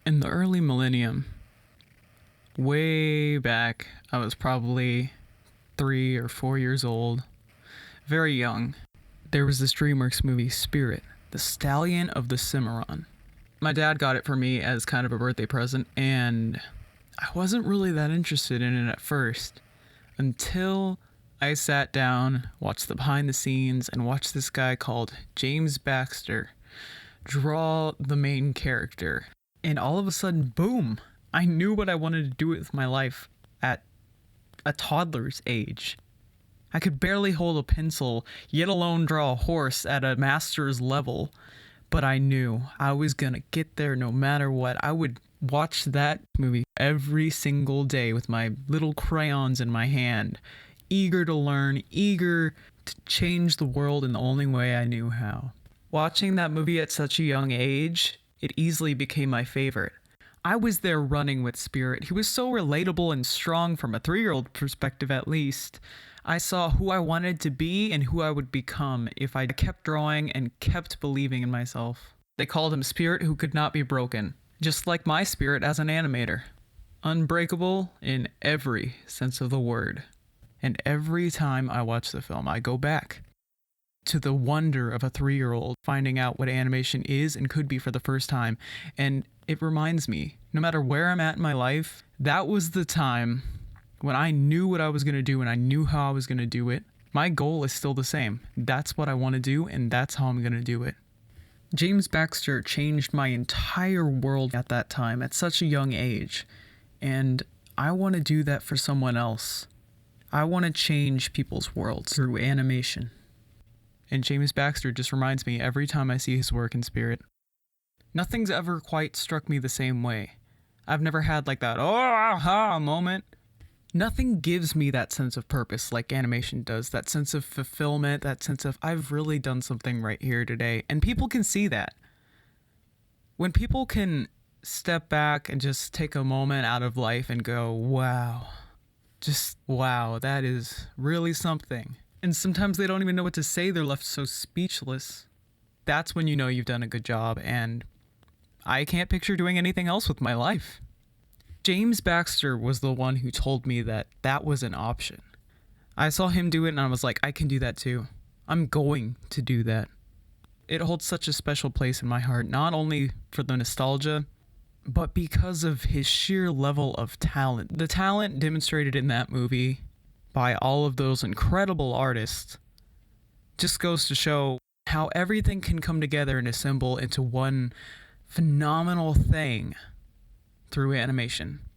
In the early millennium, way back, I was probably 3 or 4 years old, very young. There was this DreamWorks movie, Spirit, the Stallion of the Cimarron. My dad got it for me as kind of a birthday present, and I wasn't really that interested in it at first until I sat down, watched the behind the scenes, and watched this guy called James Baxter draw the main character. And all of a sudden, boom, I knew what I wanted to do with my life at a toddler's age. I could barely hold a pencil, yet alone draw a horse at a master's level, but I knew I was gonna get there no matter what. I would watch that movie every single day with my little crayons in my hand, eager to learn, eager to change the world in the only way I knew how. Watching that movie at such a young age, it easily became my favorite. I was there running with Spirit. He was so relatable and strong from a 3-year-old perspective at least. I saw who I wanted to be and who I would become if I kept drawing and kept believing in myself. They called him Spirit who could not be broken, just like my spirit as an animator. Unbreakable in every sense of the word. And every time I watch the film, I go back to the wonder of a 3-year-old finding out what animation is and could be for the first time. And it reminds me, no matter where I'm at in my life, that was the time when I knew what I was going to do and I knew how I was going to do it. My goal is still the same. That's what I want to do, and that's how I'm going to do it. James Baxter changed my entire world at that time at such a young age. And I want to do that for someone else. I want to change people's worlds through animation. And James Baxter just reminds me every time I see his work in Spirit. Nothing's ever quite struck me the same way. I've never had like that, oh, aha moment. Nothing gives me that sense of purpose like animation does, that sense of fulfillment, that sense of I've really done something right here today. And people can see that. When people can step back and just take a moment out of life and go, wow, just wow, that is really something. And sometimes they don't even know what to say. They're left so speechless. That's when you know you've done a good job, and I can't picture doing anything else with my life. James Baxter was the one who told me that that was an option. I saw him do it and I was like, I can do that too. I'm going to do that. It holds such a special place in my heart, not only for the nostalgia, but because of his sheer level of talent. The talent demonstrated in that movie by all of those incredible artists just goes to show how everything can come together and assemble into one phenomenal thing through animation.